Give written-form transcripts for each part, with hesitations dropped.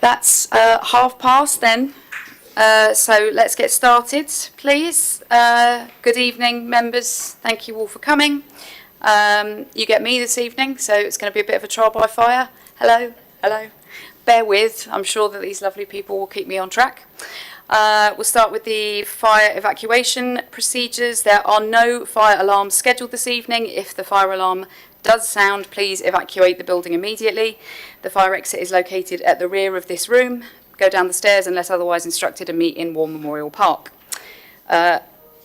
That's past then. So let's get started, please. Good evening, members. Thank you all for coming. You get me this evening, so it's going to be a bit of a trial by fire. Hello, hello. Bear with. I'm sure that these lovely people will keep me on track. We'll start with the fire evacuation procedures. There are no fire alarms scheduled this evening. If the fire alarm does sound, please evacuate the building immediately. The fire exit is located at the rear of this room. Go down the stairs unless otherwise instructed and meet in War Memorial Park.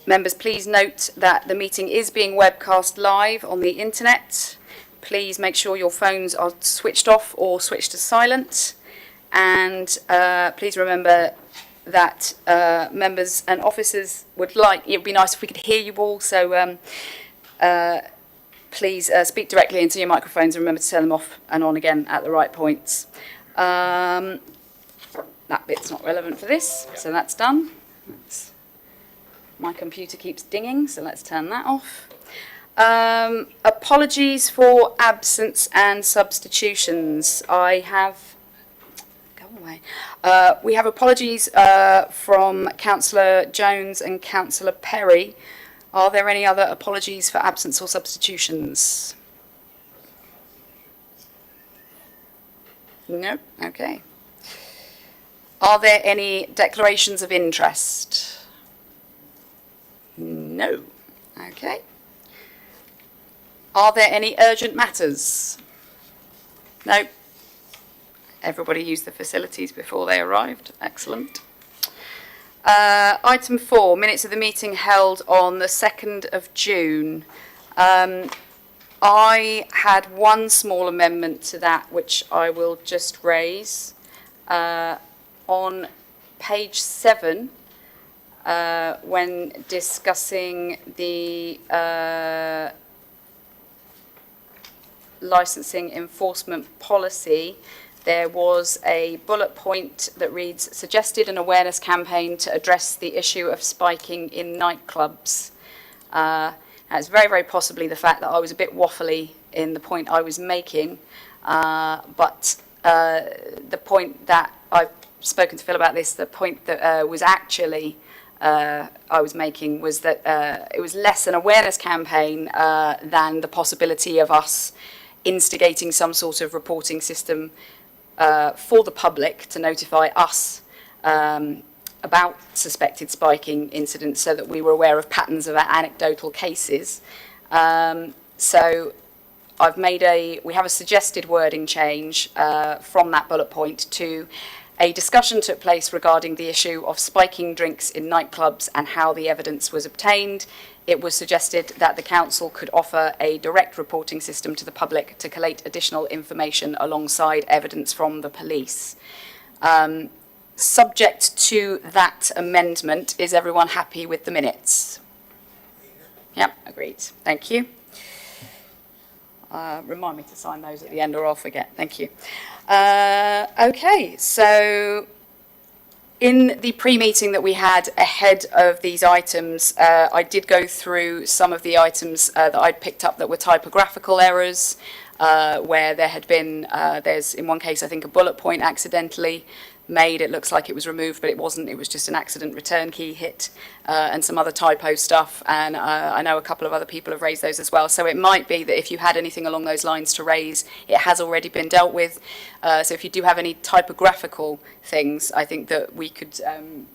Members, please note that the meeting is being webcast live on the internet. Please make sure your phones are switched off or switched to silent. And please remember that members and officers it would be nice if we could hear you all, so please speak directly into your microphones and remember to turn them off and on again at the right points. That bit's not relevant for this, so that's done. My computer keeps dinging, so let's turn that off. Apologies for absence and substitutions. We have apologies from Councillor Jones and Councillor Perry. Are there any other apologies for absence or substitutions? No? Okay. Are there any declarations of interest? No. Okay. Are there any urgent matters? No. Everybody used the facilities before they arrived. Excellent. Item 4, minutes of the meeting held on the 2nd of June. I had one small amendment to that, which I will just raise. On page 7, when discussing the licensing enforcement policy, there was a bullet point that reads, suggested an awareness campaign to address the issue of spiking in nightclubs. It's very, very possibly the fact that I was a bit waffly in the point I was making, but the point that I've spoken to Phil about this, the point that was actually I was making was that it was less an awareness campaign than the possibility of us instigating some sort of reporting system for the public to notify us about suspected spiking incidents so that we were aware of patterns of anecdotal cases. So we have a suggested wording change from that bullet point to a discussion took place regarding the issue of spiking drinks in nightclubs and how the evidence was obtained. It was suggested that the council could offer a direct reporting system to the public to collate additional information alongside evidence from the police. Subject to that amendment, is everyone happy with the minutes? Yep, agreed. Thank you. Remind me to sign those at the end or I'll forget. Thank you. Okay, so in the pre-meeting that we had ahead of these items, I did go through some of the items that I'd picked up that were typographical errors, where there had been, there's in one case I think a bullet point accidentally made. It looks like it was removed, but it wasn't. It was just an accident return key hit and some other typo stuff. And I know a couple of other people have raised those as well. So it might be that if you had anything along those lines to raise, it has already been dealt with. So if you do have any typographical things, I think that we could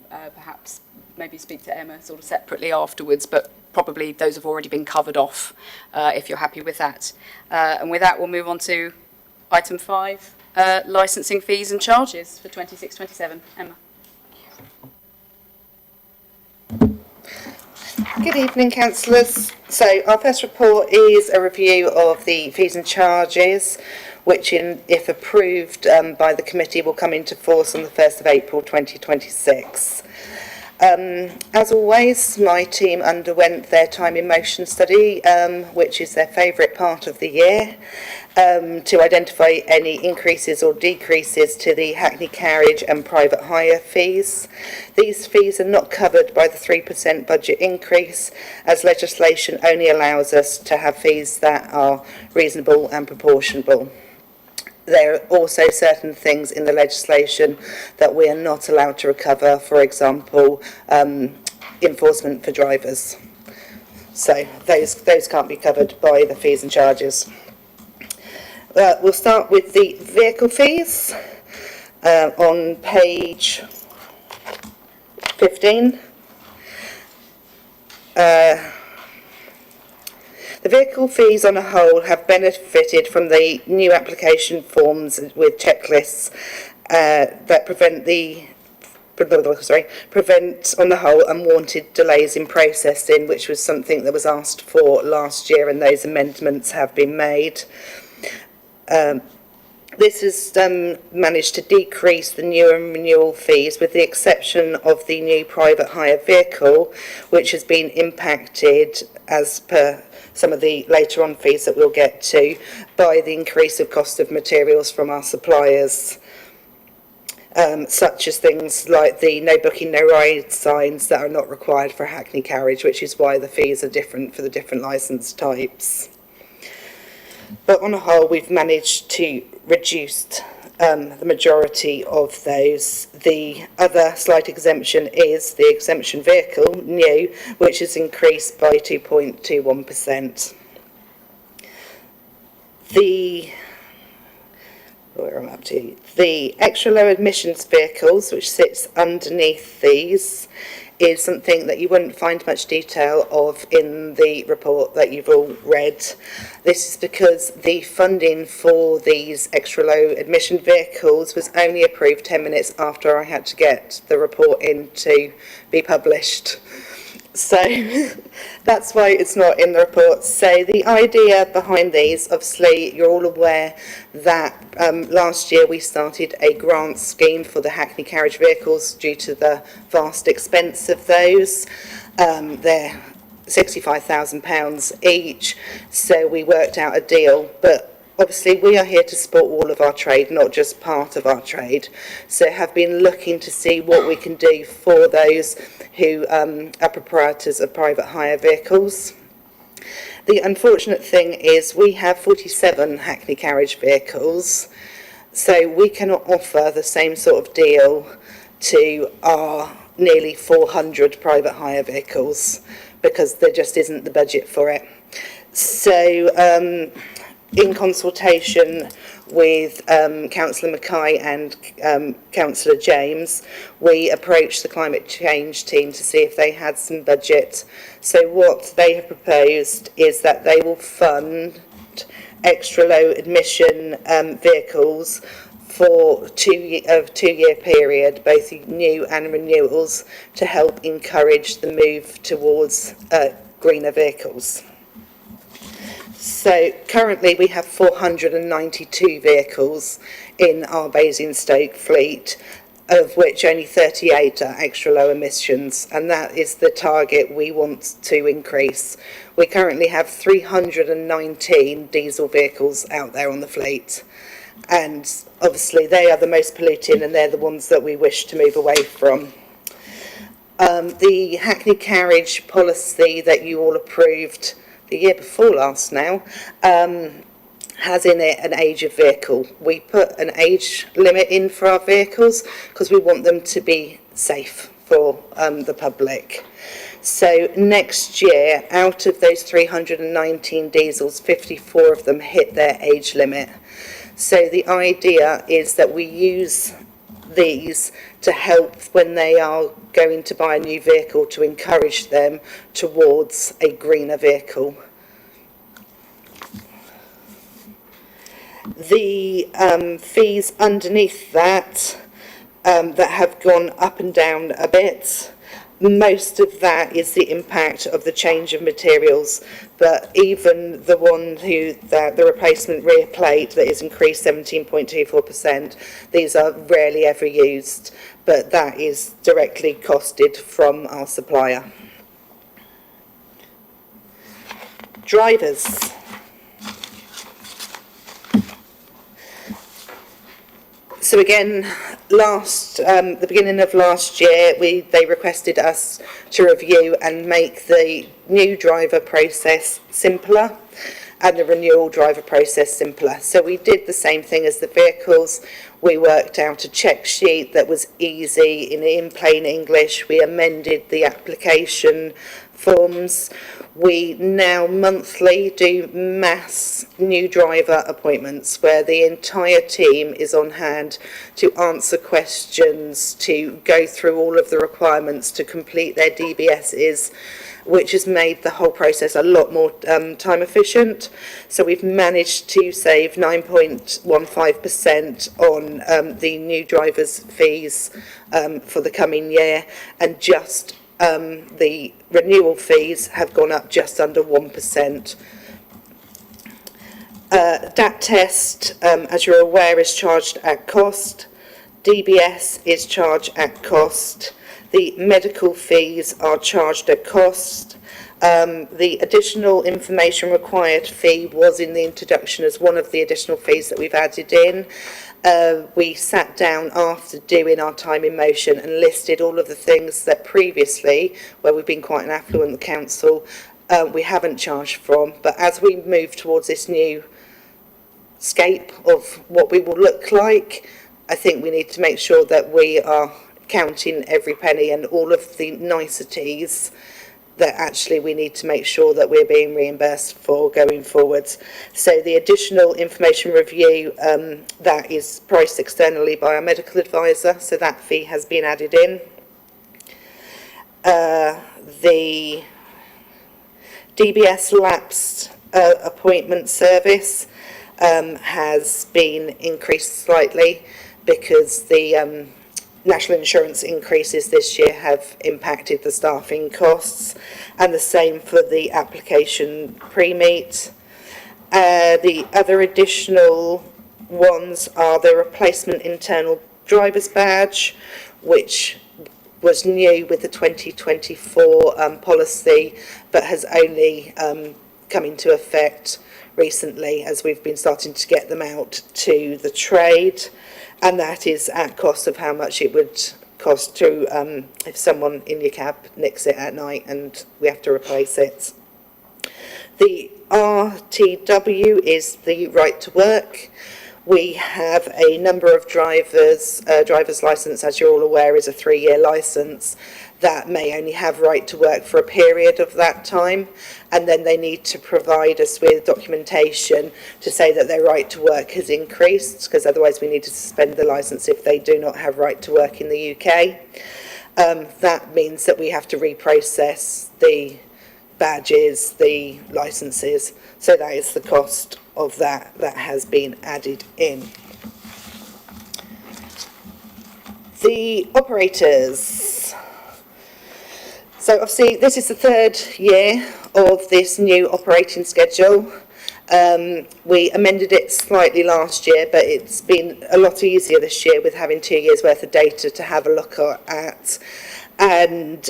perhaps maybe speak to Emma sort of separately afterwards, but probably those have already been covered off if you're happy with that. And with that, we'll move on to item 5. Licensing fees and charges for 26-27. Emma. Good evening, councillors. So our first report is a review of the fees and charges, which, if approved by the committee, will come into force on the 1st of April 2026. As always, my team underwent their time in motion study, which is their favourite part of the year, to identify any increases or decreases to the Hackney carriage and private hire fees. These fees are not covered by the 3% budget increase, as legislation only allows us to have fees that are reasonable and proportionable. there are also certain things in the legislation that we are not allowed to recover, for example, enforcement for drivers. So those can't be covered by the fees and charges. We'll start with the vehicle fees on page 15. The vehicle fees on a whole have benefited from the new application forms with checklists that prevent on the whole unwanted delays in processing, which was something that was asked for last year, and those amendments have been made. This has managed to decrease the new and renewal fees, with the exception of the new private hire vehicle, which has been impacted, as per some of the later on fees that we'll get to, by the increase of cost of materials from our suppliers, such as things like the no booking, no ride signs that are not required for a Hackney carriage, which is why the fees are different for the different licence types. But on a whole, we've managed to reduce the majority of those. The other slight exemption is the exemption vehicle, new, which has increased by 2.21%. The extra low emissions vehicles, which sits underneath these, is something that you wouldn't find much detail of in the report that you've all read. This is because the funding for these extra low emission vehicles was only approved 10 minutes after I had to get the report in to be published. So that's why it's not in the report. So the idea behind these, obviously you're all aware that last year we started a grant scheme for the Hackney carriage vehicles due to the vast expense of those. They're £65,000 each, so we worked out a deal, but obviously we are here to support all of our trade, not just part of our trade, so have been looking to see what we can do for those who are proprietors of private hire vehicles. The unfortunate thing is we have 47 Hackney carriage vehicles, so we cannot offer the same sort of deal to our nearly 400 private hire vehicles because there just isn't the budget for it. So in consultation with Councillor Mackay and Councillor James, we approached the climate change team to see if they had some budget. So what they have proposed is that they will fund extra low emission vehicles for a 2-year period, both new and renewals, to help encourage the move towards greener vehicles. So currently we have 492 vehicles in our Basingstoke fleet, of which only 38 are extra low emissions, and that is the target we want to increase. We currently have 319 diesel vehicles out there on the fleet, and obviously they are the most polluting and they're the ones that we wish to move away from. The Hackney carriage policy that you all approved the year before last now, has in it an age of vehicle. We put an age limit in for our vehicles because we want them to be safe for the public. So next year, out of those 319 diesels, 54 of them hit their age limit. So the idea is that we use these to help when they are going to buy a new vehicle, to encourage them towards a greener vehicle. The fees underneath that that have gone up and down a bit, most of that is the impact of the change of materials, but even the one the replacement rear plate that is increased 17.24%, these are rarely ever used, but that is directly costed from our supplier. Drivers. So again, the beginning of last year, they requested us to review and make the new driver process simpler. and the renewal driver process simpler. So we did the same thing as the vehicles. We worked out a check sheet that was easy in plain English. We amended the application forms. We now monthly do mass new driver appointments where the entire team is on hand to answer questions, to go through all of the requirements, to complete their DBSs, which has made the whole process a lot more time efficient. So we've managed to save 9.15% on the new drivers' fees for the coming year, and just the renewal fees have gone up just under 1%. DAT test, as you're aware, is charged at cost. DBS is charged at cost. The medical fees are charged at cost. The additional information required fee was in the introduction as one of the additional fees that we've added in. We sat down after doing our time in motion and listed all of the things that previously, where we've been quite an affluent council, we haven't charged from. But as we move towards this new scape of what we will look like, I think we need to make sure that we are counting every penny and all of the niceties that actually we need to make sure that we're being reimbursed for going forwards. So the additional information review, that is priced externally by our medical advisor, so that fee has been added in. The DBS lapsed appointment service has been increased slightly because the national insurance increases this year have impacted the staffing costs, and the same for the application pre-meet. The other additional ones are the replacement internal driver's badge, which was new with the 2024 policy, but has only come into effect recently as we've been starting to get them out to the trade. And that is at cost of how much it would cost to if someone in your cab nicks it at night and we have to replace it. The RTW is the right to work. We have a number of driver's licence, as you're all aware, is a 3-year licence that may only have right to work for a period of that time, and then they need to provide us with documentation to say that their right to work has increased, because otherwise we need to suspend the licence if they do not have right to work in the UK. That means that we have to reprocess the badges, the licences, so that is the cost of that has been added in. The operators. So obviously this is the 3rd year of this new operating schedule. We amended it slightly last year, but it's been a lot easier this year with having 2 years worth of data to have a look at and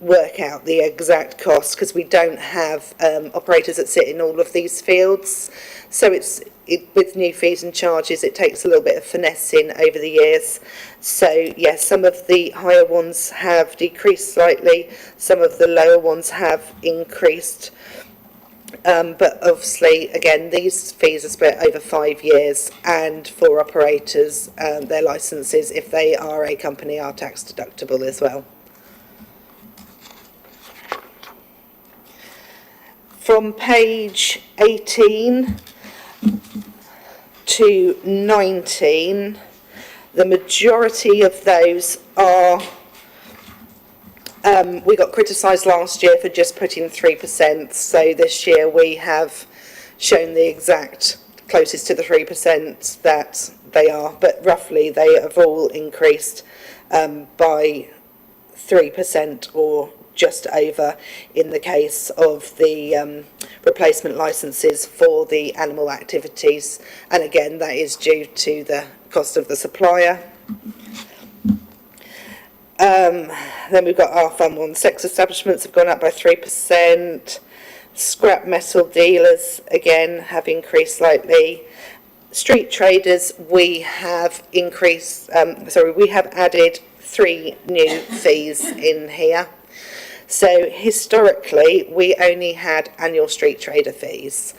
work out the exact cost, because we don't have operators that sit in all of these fields. So with new fees and charges, it takes a little bit of finessing over the years. So yes, some of the higher ones have decreased slightly, some of the lower ones have increased. But obviously, again, these fees are split over 5 years, and for operators, their licences, if they are a company, are tax deductible as well. From page 18 to 19, the majority of those are, we got criticised last year for just putting 3%, so this year we have shown the exact closest to the 3% that they are, but roughly they have all increased by 3% or just over in the case of the replacement licences for the animal activities, and again that is due to the cost of the supplier. Then we've got our fun ones. Sex establishments have gone up by 3%. Scrap metal dealers again have increased slightly. Street traders, we have increased, we have added 3 new fees in here. So historically we only had annual street trader fees,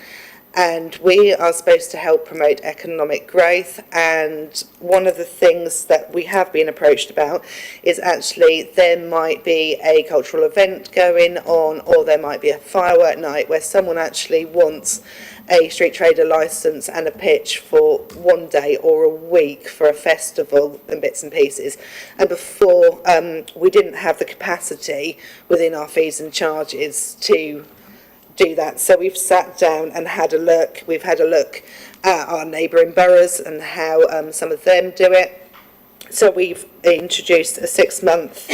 and we are supposed to help promote economic growth. And one of the things that we have been approached about is actually there might be a cultural event going on, or there might be a firework night where someone actually wants a street trader licence and a pitch for one day or a week for a festival and bits and pieces. And before, we didn't have the capacity within our fees and charges to do that. So we've sat down and had a look. We've had a look at our neighbouring boroughs and how some of them do it. So we've introduced a 6-month,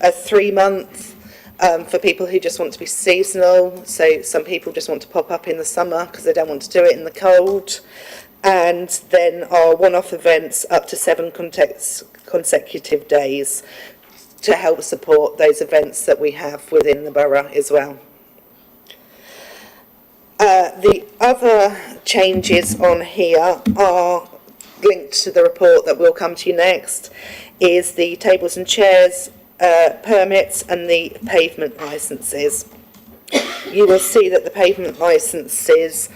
a 3-month, for people who just want to be seasonal. So some people just want to pop up in the summer because they don't want to do it in the cold. And then our one-off events up to 7 consecutive days to help support those events that we have within the borough as well. The other changes on here are linked to the report that will come to you next, is the tables and chairs permits and the pavement licences. You will see that the pavement licences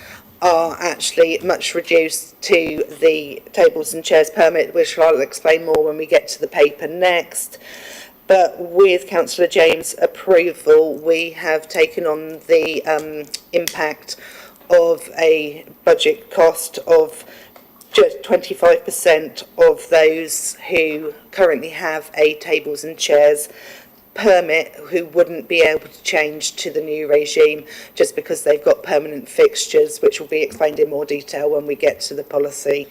are actually much reduced to the tables and chairs permit, which I'll explain more when we get to the paper next. But with Councillor James' approval, we have taken on the impact of a budget cost of just 25% of those who currently have a tables and chairs permit, who wouldn't be able to change to the new regime just because they've got permanent fixtures, which will be explained in more detail when we get to the policy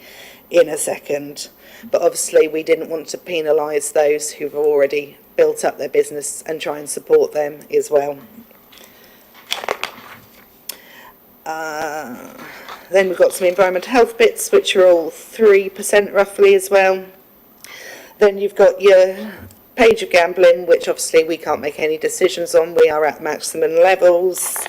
in a second. But obviously we didn't want to penalise those who've already built up their business and try and support them as well. Then we've got some environmental health bits, which are all 3% roughly as well. Then you've got your page of gambling, which obviously we can't make any decisions on. We are at maximum levels.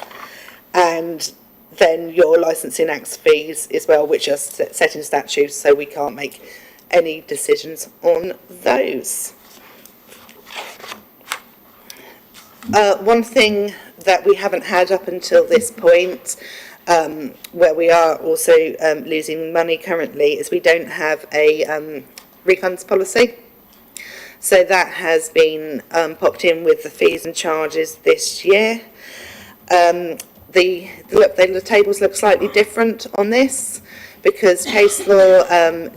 And then your licensing acts fees as well, which are set in statute, so we can't make any decisions on those. One thing that we haven't had up until this point, where we are also losing money currently, is we don't have a refunds policy. So that has been popped in with the fees and charges this year. The tables look slightly different on this, because case law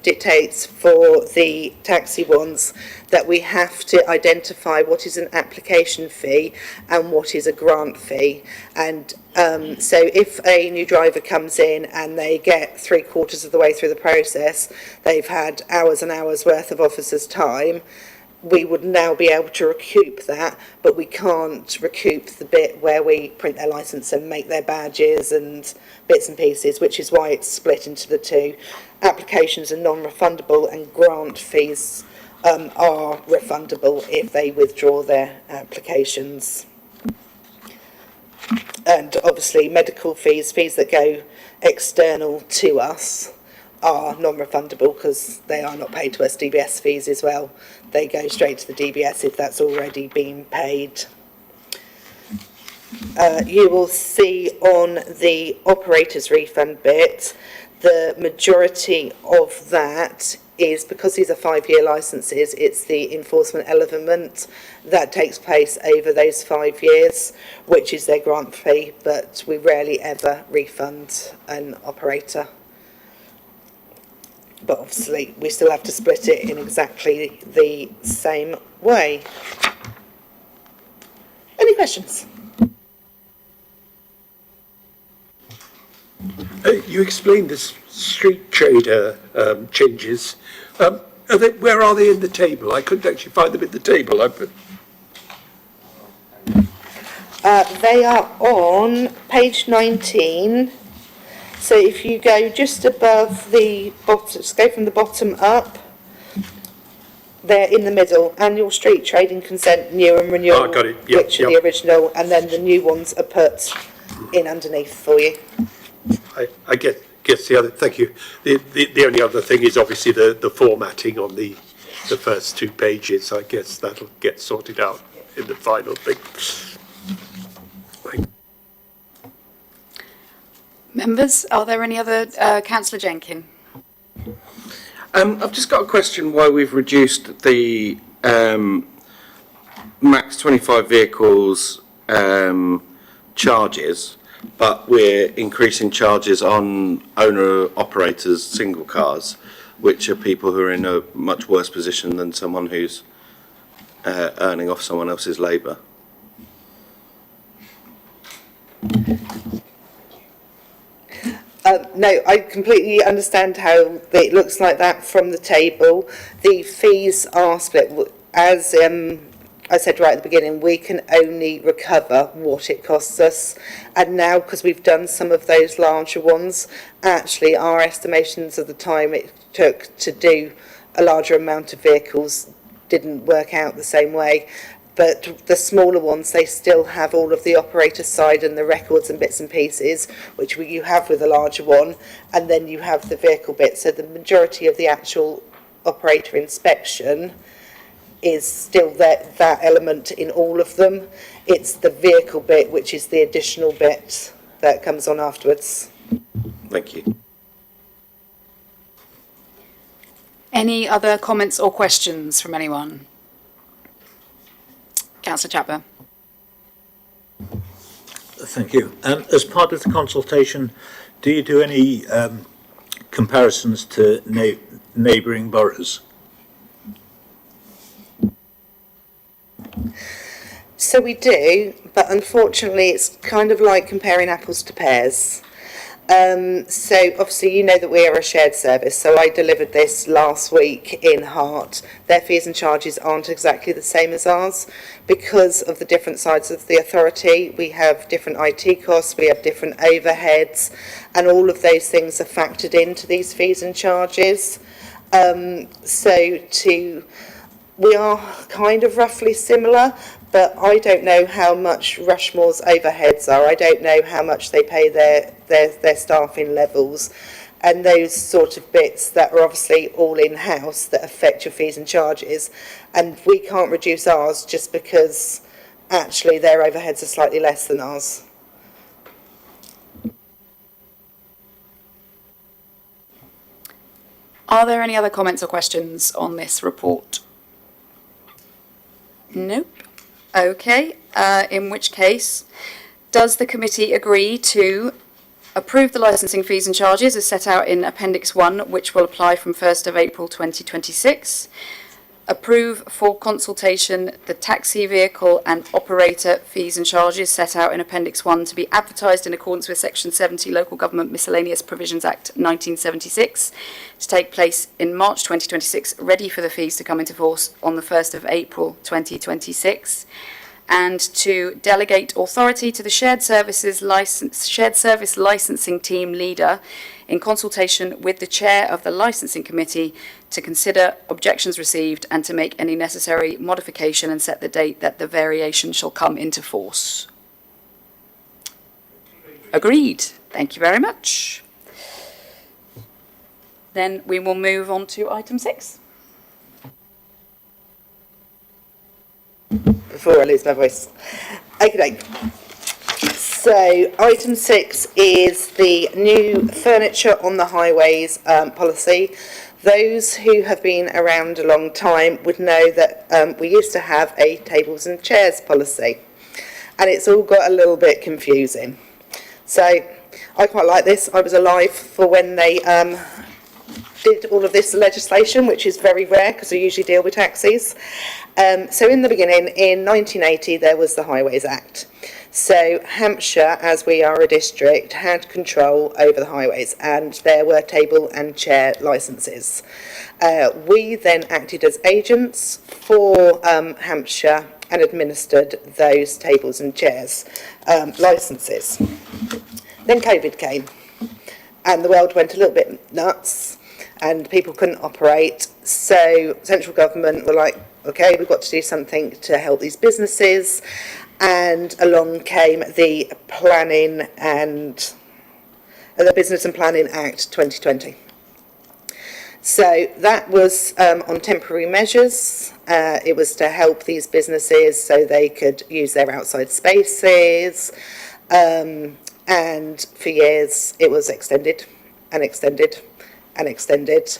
dictates for the taxi ones that we have to identify what is an application fee and what is a grant fee. And so if a new driver comes in and they get 3/4 of the way through the process, they've had hours and hours worth of officers' time, we would now be able to recoup that, but we can't recoup the bit where we print their licence and make their badges and bits and pieces, which is why it's split into the two. Applications are non-refundable and grant fees are refundable if they withdraw their applications. And obviously medical fees, fees that go external to us, are non-refundable because they are not paid to us. DBS fees as well, they go straight to the DBS if that's already been paid. You will see on the operators refund bit, the majority of that is, because these are 5-year licences, it's the enforcement element that takes place over those 5 years, which is their grant fee, but we rarely ever refund an operator. But obviously we still have to split it in exactly the same way. Any questions? You explained this street trader changes. Where are they in the table? I couldn't actually find them in the table. They are on page 19. So if you go just above the bottom, just go from the bottom up, they're in the middle. Annual street trading consent, new and renewal, got it. Yep, which are the original, and then the new ones are put in underneath for you. I guess the other, thank you. The only other thing is obviously the formatting on the first 2 pages. I guess that'll get sorted out in the final thing. Members, are there any other, Councillor Jenkin? I've just got a question why we've reduced the max 25 vehicles charges, but we're increasing charges on owner-operators single cars, which are people who are in a much worse position than someone who's earning off someone else's labour. No, I completely understand how it looks like that from the table. The fees are split. As I said right at the beginning, we can only recover what it costs us. And now, because we've done some of those larger ones, actually our estimations of the time it took to do a larger amount of vehicles didn't work out the same way. But the smaller ones, they still have all of the operator side and the records and bits and pieces, which you have with a larger one, and then you have the vehicle bit. So the majority of the actual operator inspection is still that element in all of them. It's the vehicle bit, which is the additional bit that comes on afterwards. Thank you. Any other comments or questions from anyone? Councillor Chapman. Thank you. As part of the consultation, do you do any comparisons to neighbouring boroughs? So we do, but unfortunately it's kind of like comparing apples to pears. So obviously you know that we are a shared service, so I delivered this last week in Hart. Their fees and charges aren't exactly the same as ours because of the different sides of the authority. We have different IT costs, we have different overheads, and all of those things are factored into these fees and charges. We are kind of roughly similar, but I don't know how much Rushmore's overheads are. I don't know how much they pay their staffing levels, and those sort of bits that are obviously all in-house that affect your fees and charges. And we can't reduce ours just because actually their overheads are slightly less than ours. Are there any other comments or questions on this report? Nope. Okay, in which case, does the committee agree to approve the licensing fees and charges as set out in Appendix 1, which will apply from 1st of April 2026, approve for consultation the taxi vehicle and operator fees and charges set out in Appendix 1 to be advertised in accordance with Section 70 Local Government Miscellaneous Provisions Act 1976 to take place in March 2026, ready for the fees to come into force on the 1st of April 2026, and to delegate authority to the shared service licensing team leader in consultation with the chair of the licensing committee to consider objections received and to make any necessary modification and set the date that the variation shall come into force. Agreed. Thank you very much. Then we will move on to item 6. Before I lose my voice. Okay. So item 6 is the new furniture on the highways policy. Those who have been around a long time would know that we used to have a tables and chairs policy, and it's all got a little bit confusing. So I quite like this. I was alive for when they did all of this legislation, which is very rare because we usually deal with taxis. So in the beginning, in 1980, there was the Highways Act. So Hampshire, as we are a district, had control over the highways, and there were table and chair licences. We then acted as agents for Hampshire and administered those tables and chairs licences. Then COVID came, and the world went a little bit nuts, and people couldn't operate. So central government were like, okay, we've got to do something to help these businesses. And along came the Business and Planning Act 2020. So that was on temporary measures. It was to help these businesses so they could use their outside spaces, and and for years it was extended and extended and extended.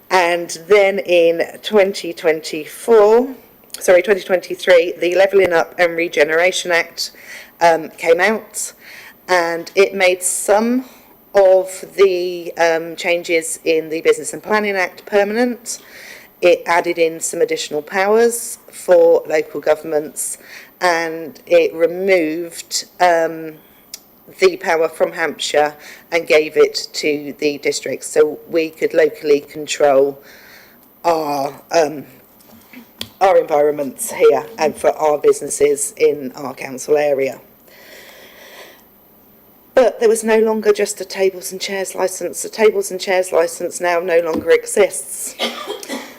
And then in 2023, the Levelling Up and Regeneration Act came out, and it made some of the changes in the Business and Planning Act permanent. It added in some additional powers for local governments, and it removed the power from Hampshire and gave it to the districts, so we could locally control our environments here and for our businesses in our council area. But there was no longer just a tables and chairs licence. The tables and chairs licence now no longer exists.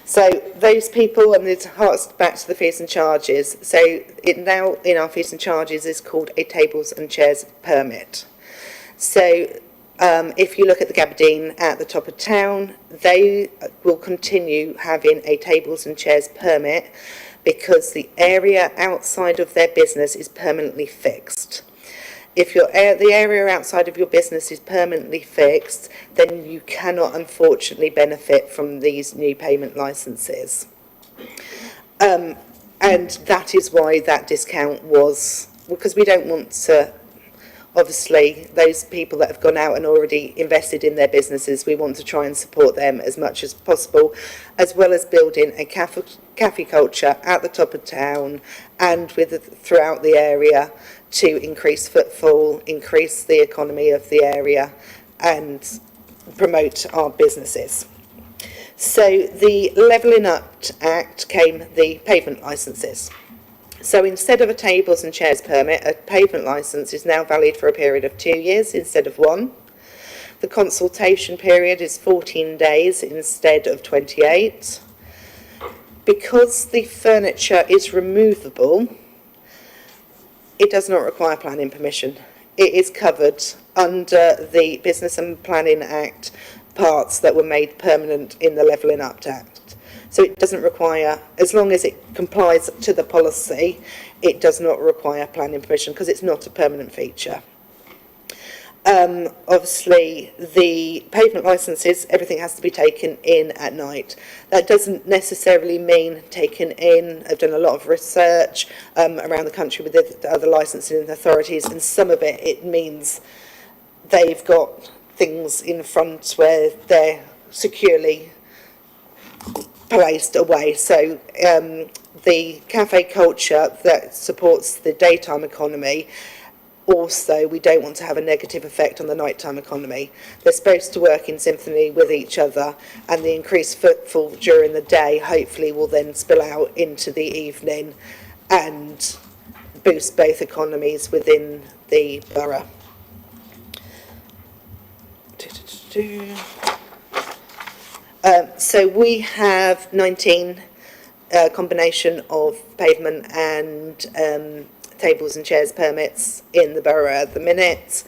So those people, and it harks back to the fees and charges, so it now in our fees and charges is called a tables and chairs permit. So if you look at the Gabardine at the top of town, they will continue having a tables and chairs permit because the area outside of their business is permanently fixed. If the area outside of your business is permanently fixed, then you cannot unfortunately benefit from these new payment licences. And that is why that discount was, because we don't want to, obviously, those people that have gone out and already invested in their businesses, we want to try and support them as much as possible, as well as building a cafe culture at the top of town and throughout the area, to increase footfall, increase the economy of the area and promote our businesses. So the Levelling Up Act came the pavement licences. So instead of a tables and chairs permit, a pavement licence is now valid for a period of 2 years instead of 1. The consultation period is 14 days instead of 28. Because the furniture is removable, it does not require planning permission. It is covered under the Business and Planning Act parts that were made permanent in the Levelling Up Act. So it doesn't require, as long as it complies to the policy, it does not require planning permission because it's not a permanent feature. Obviously, the pavement licences, everything has to be taken in at night. That doesn't necessarily mean taken in. I've done a lot of research around the country with the other licensing authorities, and some of it means they've got things in front where they're securely placed away. So the cafe culture that supports the daytime economy, also, we don't want to have a negative effect on the nighttime economy. They're supposed to work in symphony with each other, and the increased footfall during the day hopefully will then spill out into the evening and boost both economies within the borough. So we have 19 combination of pavement and tables and chairs permits in the borough at the minute.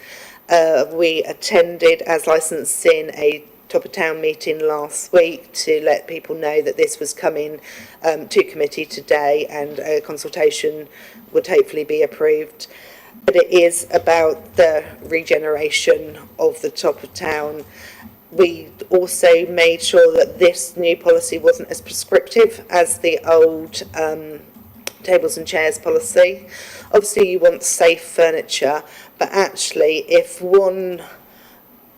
We attended as licensing a top of town meeting last week to let people know that this was coming to committee today, and a consultation would hopefully be approved. But it is about the regeneration of the top of town. We also made sure that this new policy wasn't as prescriptive as the old tables and chairs policy. Obviously you want safe furniture, but actually if one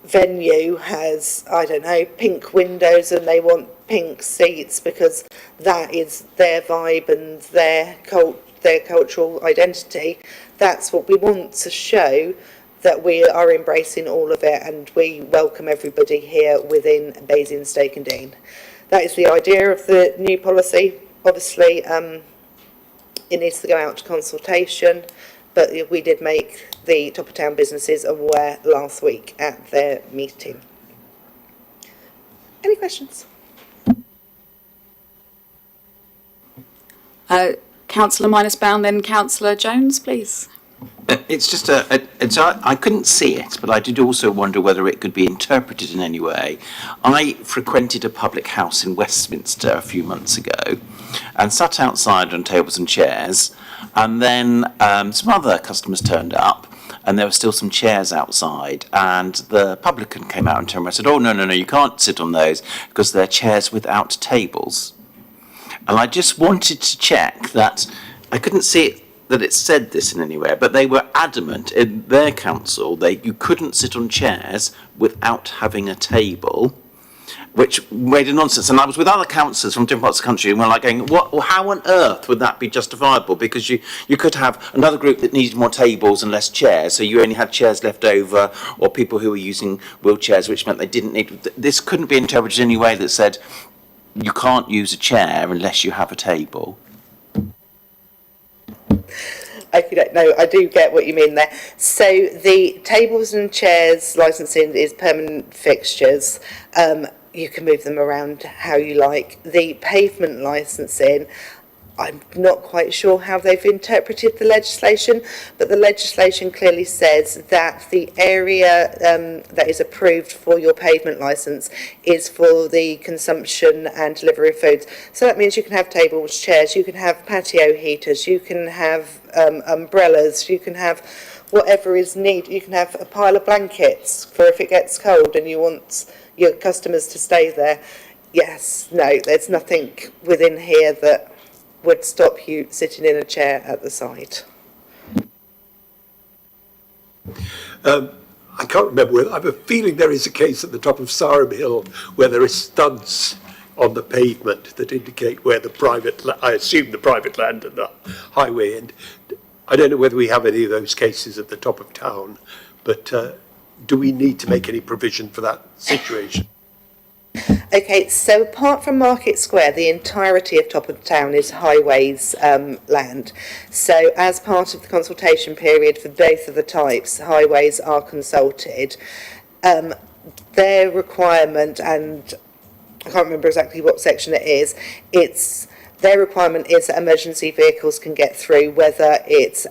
venue has, I don't know, pink windows and they want pink seats because that is their vibe and their cultural identity, that's what we want to show, that we are embracing all of it and we welcome everybody here within Basingstoke. That is the idea of the new policy. Obviously, it needs to go out to consultation, but we did make the top of town businesses aware last week at their meeting. Any questions? Councillor Minus-Bound, then Councillor Jones, please. It's just I couldn't see it, but I did also wonder whether it could be interpreted in any way. I frequented a public house in Westminster a few months ago and sat outside on tables and chairs, and then some other customers turned up, and there were still some chairs outside, and the publican came out and told me, I said, oh, no, you can't sit on those because they're chairs without tables. And I just wanted to check that, I couldn't see it, that it said this in anywhere, but they were adamant in their council you couldn't sit on chairs without having a table, which made a nonsense. And I was with other councillors from different parts of the country, and we're like going, how on earth would that be justifiable? Because you could have another group that needed more tables and less chairs, so you only had chairs left over, or people who were using wheelchairs, which meant they didn't need... This couldn't be interpreted in any way that said you can't use a chair unless you have a table. Okay, no, I do get what you mean there. So the tables and chairs licensing is permanent fixtures. You can move them around how you like. The pavement licensing, I'm not quite sure how they've interpreted the legislation, but the legislation clearly says that the area that is approved for your pavement licence is for the consumption and delivery of foods. So that means you can have tables, chairs, you can have patio heaters, you can have umbrellas, you can have whatever is needed. You can have a pile of blankets for if it gets cold and you want your customers to stay there. Yes, no, there's nothing within here that would stop you sitting in a chair at the side. I can't remember whether, I have a feeling there is a case at the top of Sarum Hill where there are stunts on the pavement that indicate where the private, I assume the private land and the highway end. I don't know whether we have any of those cases at the top of town, but do we need to make any provision for that situation? Okay, so apart from Market Square, the entirety of top of town is highways land. So as part of the consultation period for both of the types, highways are consulted. Their requirement, and I can't remember exactly what section it is, their requirement is that emergency vehicles can get through,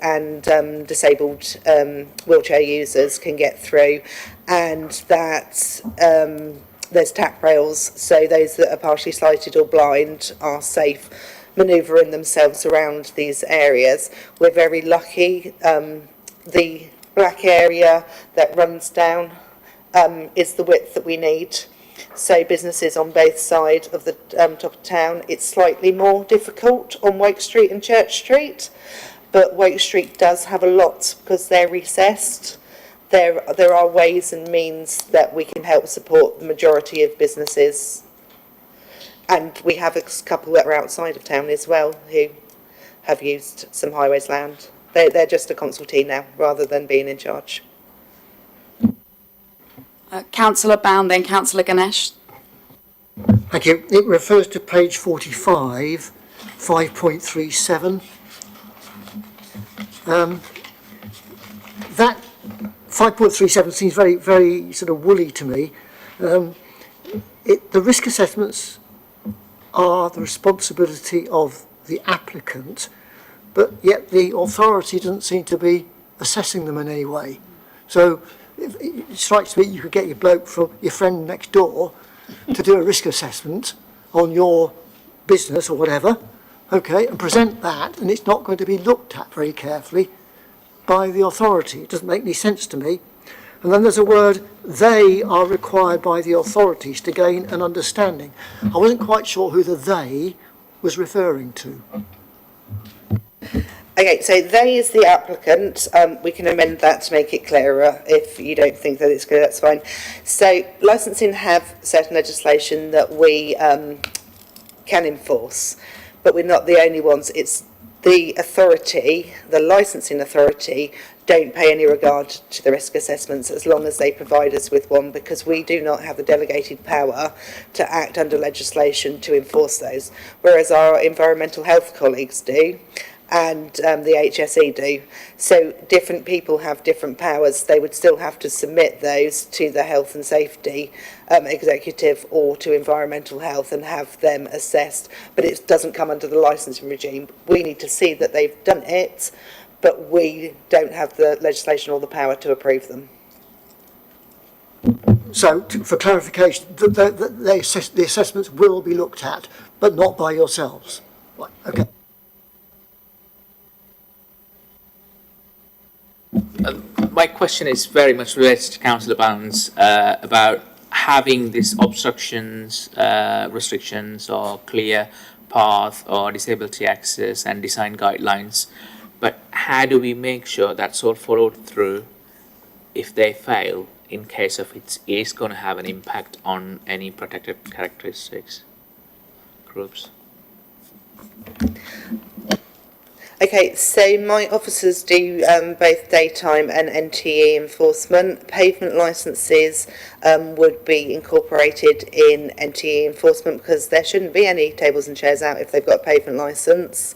and disabled wheelchair users can get through, and that there's tap rails, so those that are partially sighted or blind are safe manoeuvring themselves around these areas. We're very lucky. The black area that runs down is the width that we need. So businesses on both sides of the top of town, it's slightly more difficult on Wake Street and Church Street, but Wake Street does have a lot because they're recessed. There are ways and means that we can help support the majority of businesses, and we have a couple that are outside of town as well who have used some highways land. They're just a consultee now rather than being in charge. Councillor Bound, then Councillor Ganesh. Thank you. It refers to page 45, 5.37. That 5.37 seems very, very sort of woolly to me. The risk assessments are the responsibility of the applicant, but yet the authority doesn't seem to be assessing them in any way. So it strikes me you could get your bloke from your friend next door to do a risk assessment on your business or whatever, okay, and present that, and it's not going to be looked at very carefully by the authority. It doesn't make any sense to me. And then there's a word, they are required by the authorities to gain an understanding. I wasn't quite sure who the they was referring to. Okay, so they is the applicant. We can amend that to make it clearer if you don't think that it's good, that's fine. So licensing have certain legislation that we can enforce, but we're not the only ones. It's the authority, the licensing authority, don't pay any regard to the risk assessments as long as they provide us with one, because we do not have the delegated power to act under legislation to enforce those, whereas our environmental health colleagues do, and the HSE do. So different people have different powers. They would still have to submit those to the health and safety executive or to environmental health and have them assessed, but it doesn't come under the licensing regime. We need to see that they've done it, but we don't have the legislation or the power to approve them. So, for clarification, the assessments will be looked at, but not by yourselves. Right, okay. my question is very much related to Councillor Bounds about having these obstructions, restrictions, or clear path or disability access and design guidelines. But how do we make sure that's all followed through if they fail in case of it is going to have an impact on any protected characteristics groups? Okay, so my officers do both daytime and NTE enforcement. Pavement licences would be incorporated in NTE enforcement because there shouldn't be any tables and chairs out if they've got a pavement licence.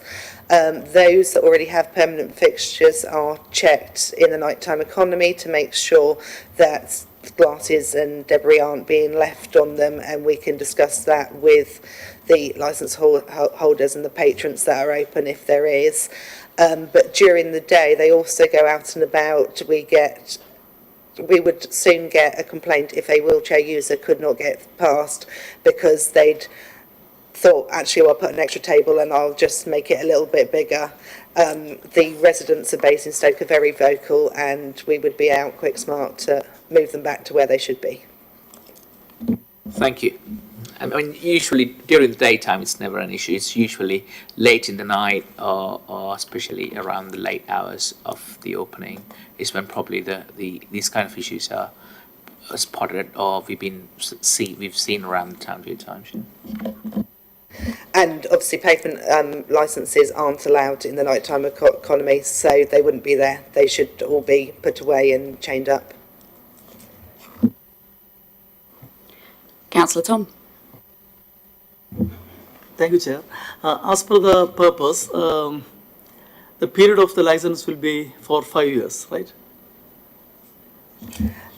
Those that already have permanent fixtures are checked in the nighttime economy to make sure that glasses and debris aren't being left on them, and we can discuss that with the licence holders and the patrons that are open if there is. But during the day they also go out and about. We would soon get a complaint if a wheelchair user could not get past because they'd thought, actually, I'll put an extra table and I'll just make it a little bit bigger. The residents of Basingstoke are very vocal, and we would be out quick smart to move them back to where they should be. Thank you. I mean, usually during the daytime it's never an issue. It's usually late in the night or especially around the late hours of the opening is when probably these kind of issues are spotted or we've seen around the town a few times. Yeah. And obviously pavement licences aren't allowed in the nighttime economy, so they wouldn't be there. They should all be put away and chained up. Councillor Tom. Thank you, Chair. As per the purpose, the period of the license will be for 5 years, right?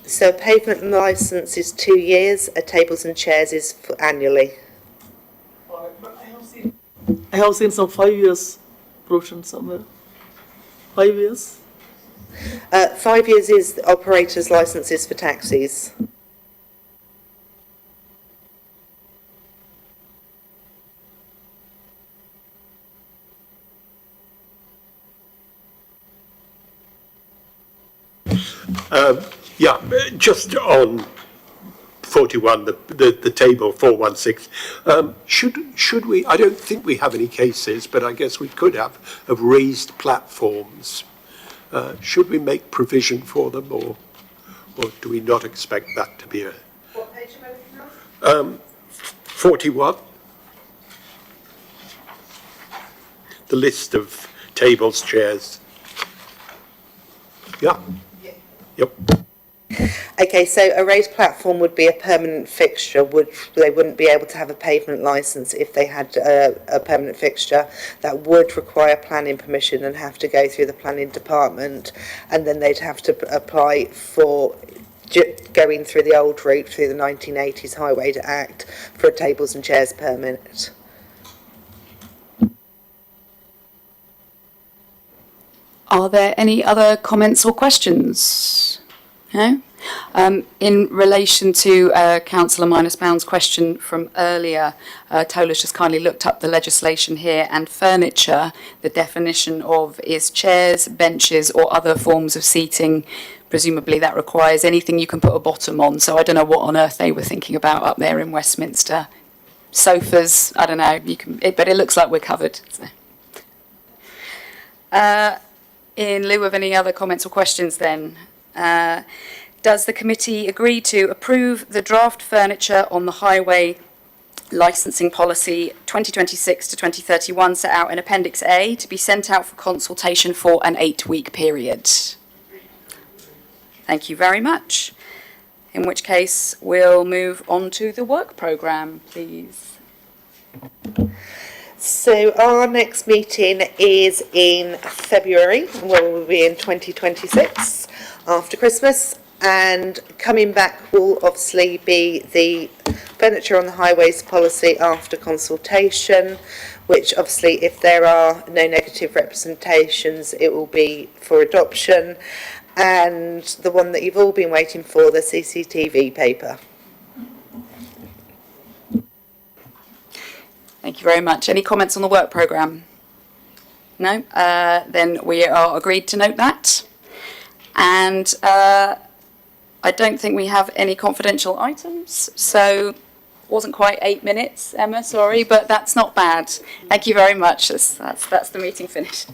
So a pavement licence is 2 years, a tables and chairs is annually. But I have seen some 5 years provision somewhere. 5 years? 5 years is the operator's licences for taxis. Yeah, just on 41, the table 416. Should we? I don't think we have any cases, but I guess we could have of raised platforms. Should we make provision for them, or do we not expect that to be a? What page am I looking at? 41. The list of tables, chairs. Yeah. Yep. Okay, so a raised platform would be a permanent fixture. They wouldn't be able to have a pavement licence if they had a permanent fixture. That would require planning permission and have to go through the planning department, and then they'd have to apply for going through the old route through the 1980s Highway Act for a tables and chairs permit. Are there any other comments or questions? No? In relation to Councillor Minus-Bound's question from earlier, Tola's just kindly looked up the legislation here, and furniture, the definition of is chairs, benches or other forms of seating. Presumably that requires anything you can put a bottom on, so I don't know what on earth they were thinking about up there in Westminster. Sofas, I don't know, but it looks like we're covered. So. In lieu of any other comments or questions then, does the committee agree to approve the draft furniture on the highway licensing policy 2026 to 2031 set out in Appendix A to be sent out for consultation for an 8-week period? Thank you very much. In which case, we'll move on to the work programme, please. So our next meeting is in February, well, we'll be in 2026 after Christmas, and coming back will obviously be the furniture on the highways policy after consultation, which obviously if there are no negative representations it will be for adoption, and the one that you've all been waiting for, the CCTV paper. Thank you very much. Any comments on the work programme? No? Then we are agreed to note that. And I don't think we have any confidential items, so wasn't quite 8 minutes, Emma, sorry, but that's not bad. Thank you very much. That's the meeting finished.